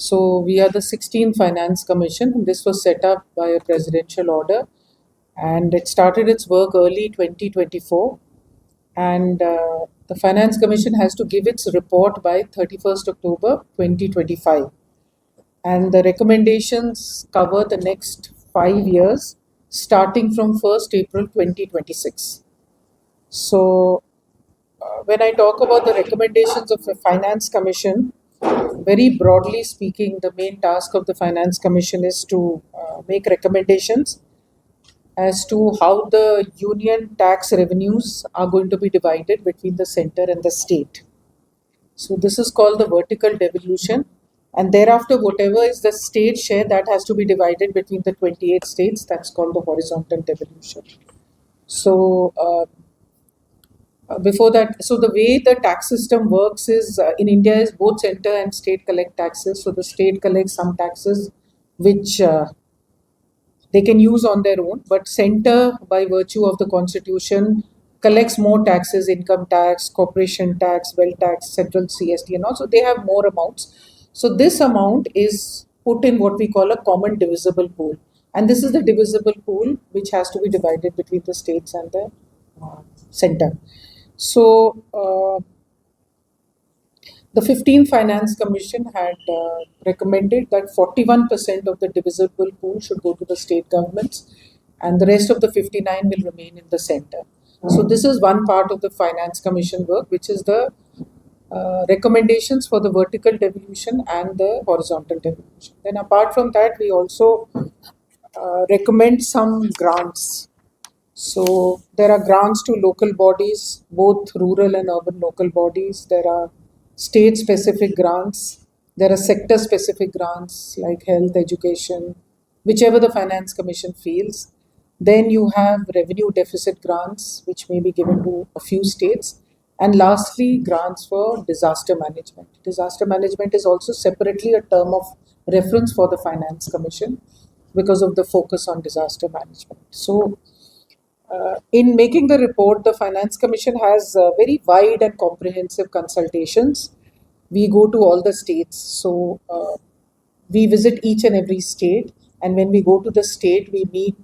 So we are the 16th Finance Commission. This was set up by a presidential order, and it started its work early 2024. And the Finance Commission has to give its report by 31st October 2025. And the recommendations cover the next 5 years, starting from 1st April 2026. So when I talk about the recommendations of the Finance Commission, very broadly speaking, the main task of the Finance Commission is to make recommendations as to how the union tax revenues are going to be divided between the center and the state. So this is called the vertical devolution, and thereafter whatever is the state share, that has to be divided between the 28 states. That's called the horizontal devolution. So before that, so the way the tax system works is in India is both center and state collect taxes. So the state collects some taxes which they can use on their own, but center, by virtue of the constitution, collects more taxes: income tax, corporation tax, wealth tax, central CST, and also they have more amounts. So this amount is put in what we call a common divisible pool, and this is the divisible pool which has to be divided between the states and the center. So the 15th Finance Commission had recommended that 41% of the divisible pool should go to the state governments, and the rest of the 59 will remain in the center. So this is one part of the Finance Commission work, which is the recommendations for the vertical devolution and the horizontal devolution. Then apart from that, we also recommend some grants. So there are grants to local bodies, both rural and urban local bodies. There are state-specific grants. There are sector-specific grants like health, education, whichever the Finance Commission feels. Then you have revenue deficit grants, which may be given to a few states. And lastly, grants for disaster management. Disaster management is also separately a term of reference for the Finance Commission because of the focus on disaster management. So in making the report, the Finance Commission has very wide and comprehensive consultations. We go to all the states. So we visit each and every state. And when we go to the state, we meet,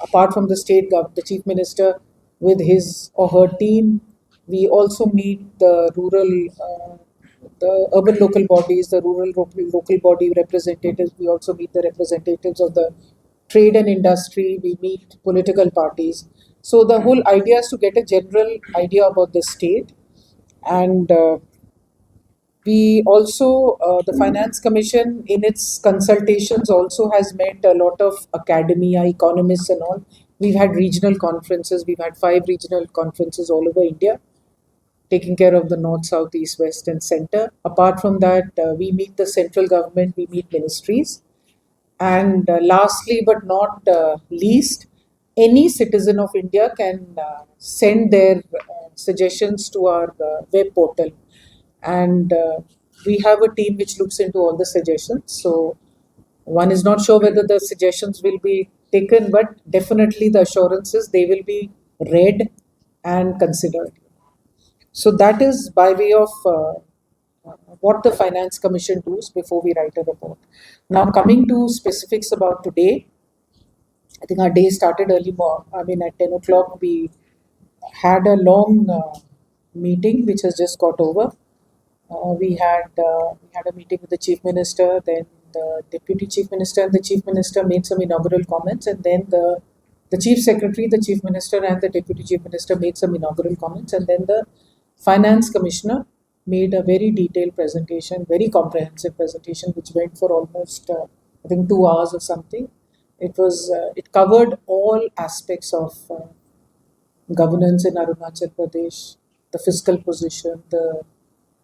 apart from the state government, the chief minister with his or her team. We also meet the the urban local bodies, the rural local body representatives. We also meet the representatives of the trade and industry. We meet political parties. So the whole idea is to get a general idea about the state. And we also, the Finance Commission in its consultations also has met a lot of academia, economists and all. We've had regional conferences. We've had 5 regional conferences all over India, taking care of the north, south, east, west and center. Apart from that, we meet the central government, we meet ministries. And lastly but not least, any citizen of India can send their suggestions to our web portal. And we have a team which looks into all the suggestions. So one is not sure whether the suggestions will be taken, but definitely the assurance is they will be read and considered. So that is by way of what the Finance Commission does before we write a report. Now coming to specifics about today, I think our day started early morning. I mean, at 10 o'clock, we had a long meeting which has just got over. We had a meeting with the Chief Minister, then the Deputy Chief Minister and the Chief Minister made some inaugural comments, and then the Chief Secretary, the Chief Minister and the Deputy Chief Minister made some inaugural comments, and then the Finance Commissioner made a very detailed presentation, very comprehensive presentation, which went for almost, I think, 2 hours or something. It covered all aspects of governance in Arunachal Pradesh, the fiscal position, the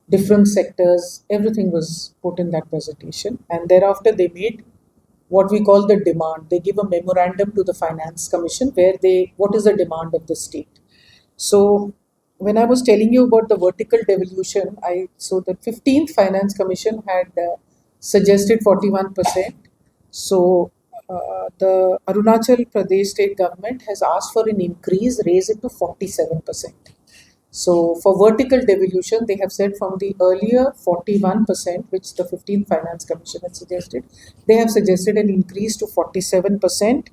different sectors, everything was put in that presentation. And thereafter, they made what we call the demand. They give a memorandum to the Finance Commission where what is the demand of the state. So when I was telling you about the vertical devolution, so the 15th Finance Commission had suggested 41%. So the Arunachal Pradesh state government has asked for an increase, raise it to 47%. So for vertical devolution, they have said from the earlier 41%, which the 15th Finance Commission had suggested, they have suggested an increase to 47%.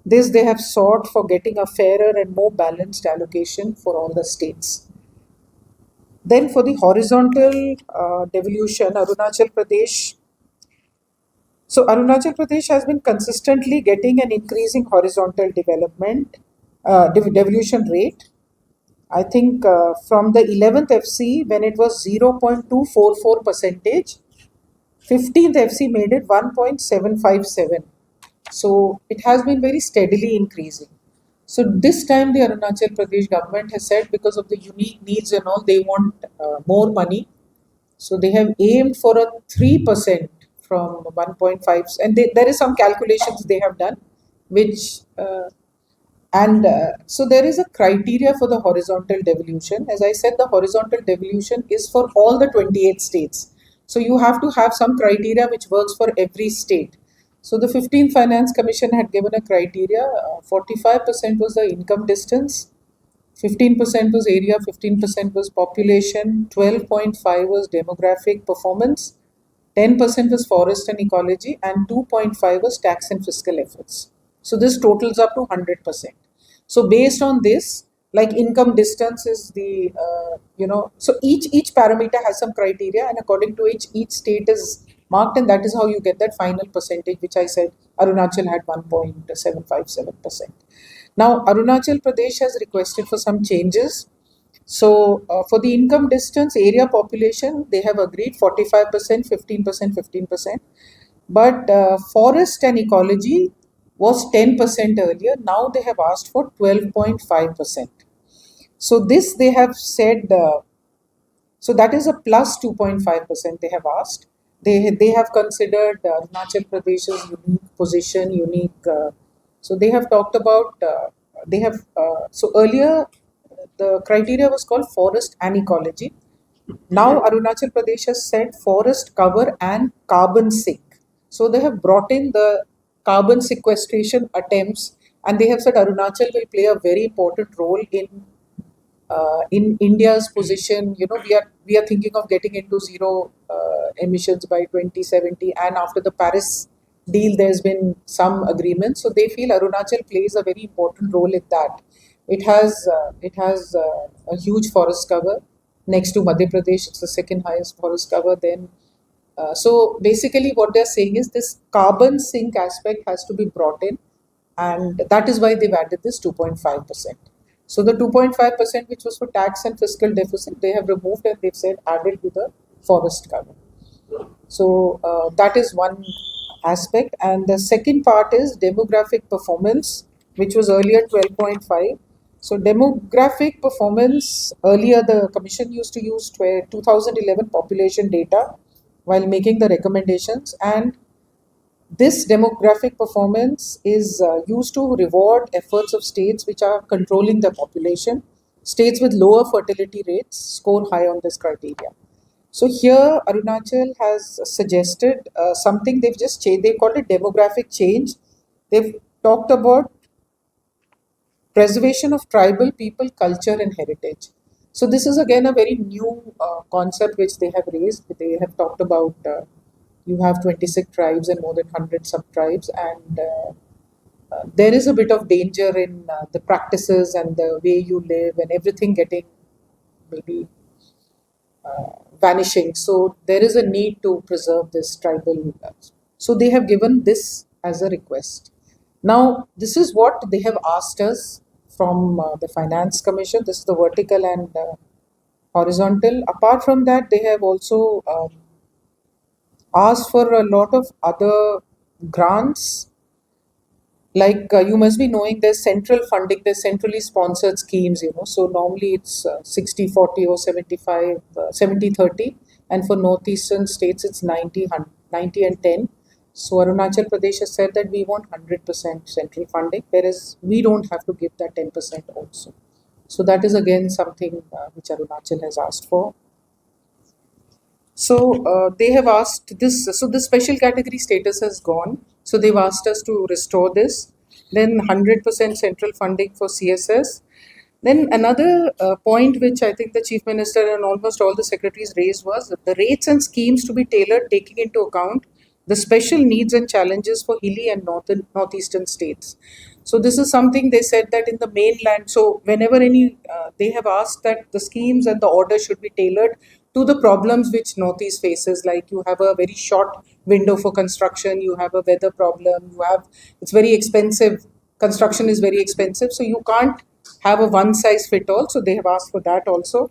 This they have sought for getting a fairer and more balanced allocation for all the states. Then for the horizontal devolution, Arunachal Pradesh. So Arunachal Pradesh has been consistently getting an increasing horizontal devolution rate. I think from the 11th FC, when it was 0.244 percentage, 15th FC made it 1.757. So it has been very steadily increasing. So this time the Arunachal Pradesh government has said, because of the unique needs and all, they want more money. So they have aimed for a 3% from 1.5, and there is some calculations they have done, which and so there is a criteria for the horizontal devolution. As I said, the horizontal devolution is for all the 28 states. So you have to have some criteria which works for every state. So the 15th Finance Commission had given a criteria. 45% was the income distance, 15% was area, 15% was population, 12.5 was demographic performance, 10% was forest and ecology, and 2.5 was tax and fiscal efforts. So this totals up to 100%. So based on this, like income distance is the, so each parameter has some criteria, and according to which each state is marked, and that is how you get that final percentage, which I said Arunachal had 1.757%. Now, Arunachal Pradesh has requested for some changes. So, for the income distance, area population, they have agreed 45%, 15%, 15%. But forest and ecology was 10% earlier. Now they have asked for 12.5%. So, this they have said, so that is a plus 2.5% they have asked. They have considered Arunachal Pradesh's unique position, unique. So they have talked about, so earlier the criteria was called forest and ecology. Now Arunachal Pradesh has said forest cover and carbon sink. So they have brought in the carbon sequestration attempts, and they have said Arunachal will play a very important role in India's position. We are thinking of getting into zero emissions by 2070, and after the Paris deal, there's been some agreement. So they feel Arunachal plays a very important role in that. It has a huge forest cover next to Madhya Pradesh. It's the second highest forest cover. Then, so basically, what they're saying is this carbon sink aspect has to be brought in, and that is why they've added this 2.5%. So the 2.5%, which was for tax and fiscal deficit, they have removed, and they've said added to the forest cover. So that is one aspect. And the second part is demographic performance, which was earlier 12.5. So demographic performance, earlier the commission used to use 2011 population data while making the recommendations, and this demographic performance is used to reward efforts of states which are controlling the population. States with lower fertility rates score high on this criteria. So here Arunachal has suggested something they've just changed. They called it demographic change. They've talked about preservation of tribal people, culture and heritage. So this is again a very new concept which they have raised. They have talked about you have 26 tribes and more than 100 sub-tribes, and there is a bit of danger in the practices and the way you live and everything getting maybe vanishing. So there is a need to preserve this tribal. So they have given this as a request. Now, this is what they have asked us from the Finance Commission. This is the vertical and horizontal. Apart from that, they have also asked for a lot of other grants. Like you must be knowing, there's central funding, there's centrally sponsored schemes, So normally it's 60-40 or 75, 70-30. And for northeastern states, it's 90 and 10. So Arunachal Pradesh has said that we want 100% central funding, whereas we don't have to give that 10% also. So that is again something which Arunachal has asked for. So they have asked this. So the special category status has gone. So they've asked us to restore this. Then 100% central funding for CSS. Then another point which I think the Chief Minister and almost all the secretaries raised was that the rates and schemes to be tailored taking into account the special needs and challenges for hilly and northeastern states. So this is something they said that in the mainland. So whenever they have asked that the schemes and the order should be tailored to the problems which northeast faces. Like you have a very short window for construction, you have a weather problem, it's very expensive. Construction is very expensive, so you can't have a one size fit all. So they have asked for that also.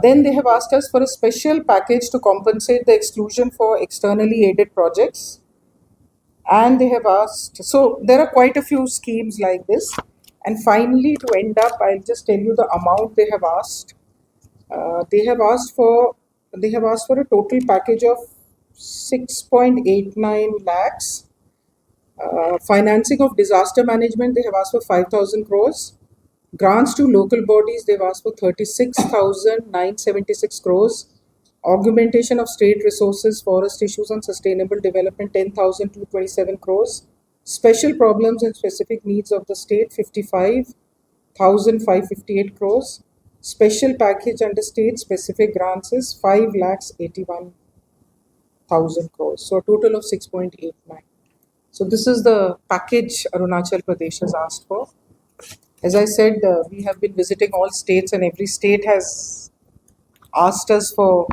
Then they have asked us for a special package to compensate the exclusion for externally aided projects. And they have asked, so there are quite a few schemes like this. And finally, to end up, I'll just tell you the amount they have asked. They have asked for a total package of 6.89 lakhs. Financing of disaster management, they have asked for 5,000 crores. Grants to local bodies, they've asked for 36,976 crores. Augmentation of state resources, forest issues and sustainable development, 10,227 crores. Special problems and specific needs of the state, 55,558 crores. Special package under state specific grants is 5,81,000 crores. So a total of 6.89. So this is the package Arunachal Pradesh has asked for. As I said, we have been visiting all states, and every state has asked us for,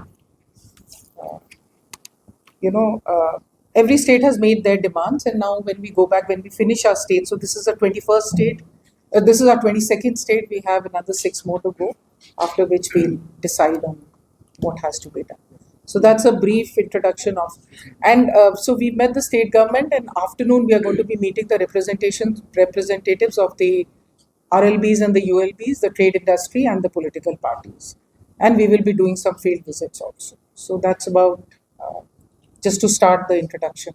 every state has made their demands. And now when we go back, when we finish our state, so this is our 21st state, this is our 22nd state, we have another 6 more to go, after which we'll decide on what has to be done. So that's a brief introduction of, and so we met the state government, and afternoon we are going to be meeting the representatives of the RLBs and the ULBs, the trade industry and the political parties. And we will be doing some field visits also. So that's about just to start the introduction.